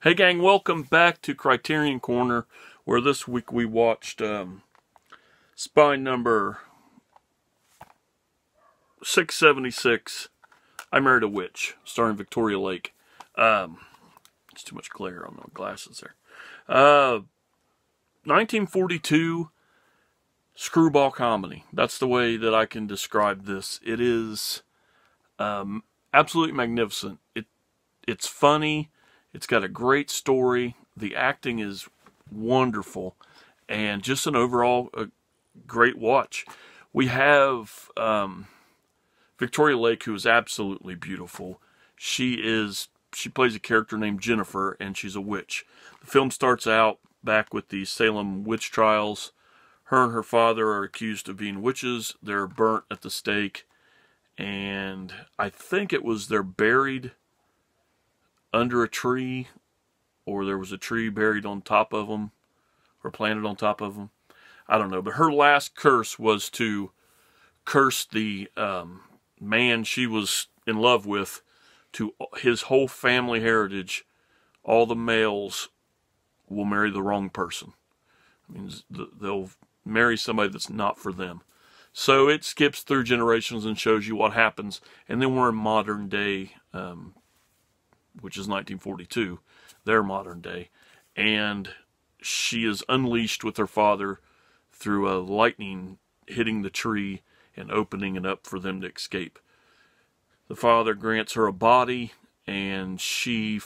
Hey gang, welcome back to Criterion Corner, where this week we watched Spy number 676, I Married a Witch, starring Victoria Lake. It's too much glare on my glasses there. 1942 screwball comedy. That's the way that I can describe this. It is absolutely magnificent. It's funny. It's got a great story. The acting is wonderful. And just an overall great watch. We have Victoria Lake, who is absolutely beautiful. She plays a character named Jennifer, and she's a witch. The film starts out back with the Salem witch trials. Her and her father are accused of being witches. They're burnt at the stake. And I think it was they're buried under a tree, or there was a tree buried on top of them, or planted on top of them. I don't know. But her last curse was to curse the man she was in love with, to his whole family heritage. All the males will marry the wrong person. It means they'll marry somebody that's not for them. So it skips through generations and shows you what happens. And then we're in modern day, which is 1942, their modern day. And she is unleashed with her father through a lightning hitting the tree and opening it up for them to escape. The father grants her a body, and she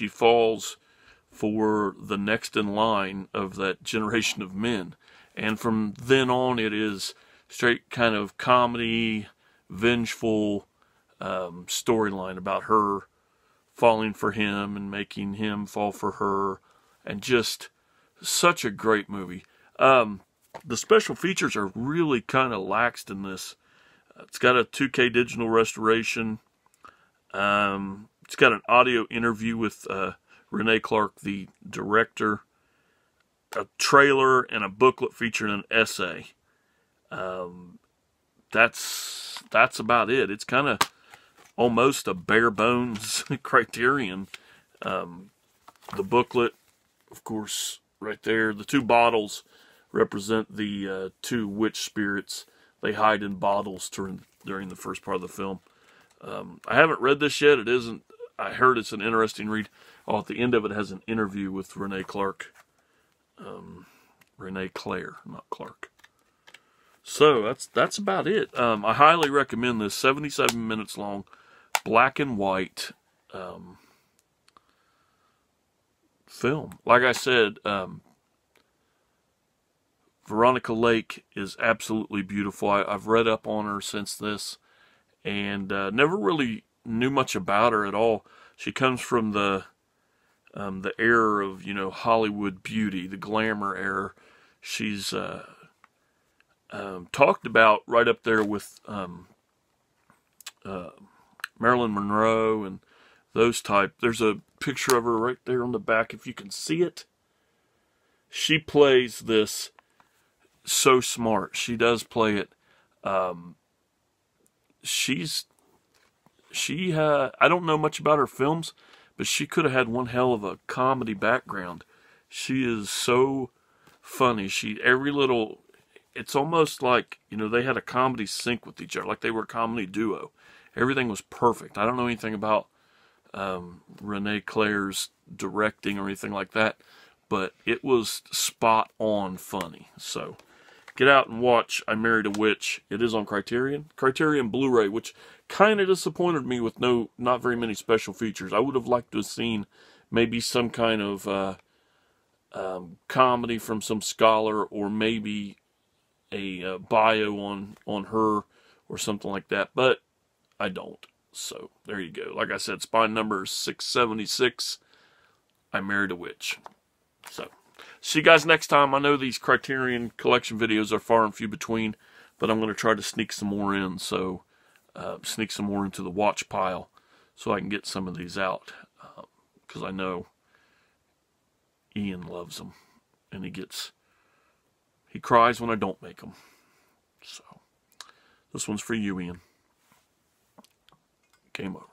falls for the next in line of that generation of men. And from then on, it is straight kind of comedy, vengeful storyline about her falling for him and making him fall for her, and just such a great movie. The special features are really kind of laxed in this. It's got a 2K digital restoration. It's got an audio interview with Renee Clark, the director, a trailer, and a booklet featuring an essay. That's about it. It's kind of almost a bare bones Criterion. The booklet, of course, right there. The two bottles represent the two witch spirits. They hide in bottles during the first part of the film. I haven't read this yet. I heard it's an interesting read. Oh, at the end of it has an interview with Renee Clark. Renee Claire, not Clark. So that's about it. I highly recommend this. 77 minutes long, black and white film. Like I said, Veronica Lake is absolutely beautiful. I've read up on her since this, and never really knew much about her at all. She comes from the era of, Hollywood beauty, the glamour era. She's talked about right up there with Marilyn Monroe and those type. There's a picture of her right there on the back, if you can see it. She plays this so smart. She does play it. I don't know much about her films, but she could have had one hell of a comedy background. She is so funny. It's almost like, they had a comedy sync with each other, like they were a comedy duo. Everything was perfect. I don't know anything about Renee Claire's directing or anything like that, but it was spot on funny. So get out and watch I Married a Witch. It is on Criterion Blu-ray, which kind of disappointed me with not very many special features. I would have liked to have seen maybe some kind of comedy from some scholar, or maybe a bio on her or something like that, but I don't. So there you go. Like I said, spy number 676, I Married a Witch. So see you guys next time. I know these Criterion collection videos are far and few between, but I'm going to try to sneak some more in. So sneak some more into the watch pile so I can get some of these out, because I know Ian loves them, and he cries when I don't make them. So this one's for you, Ian. Game over.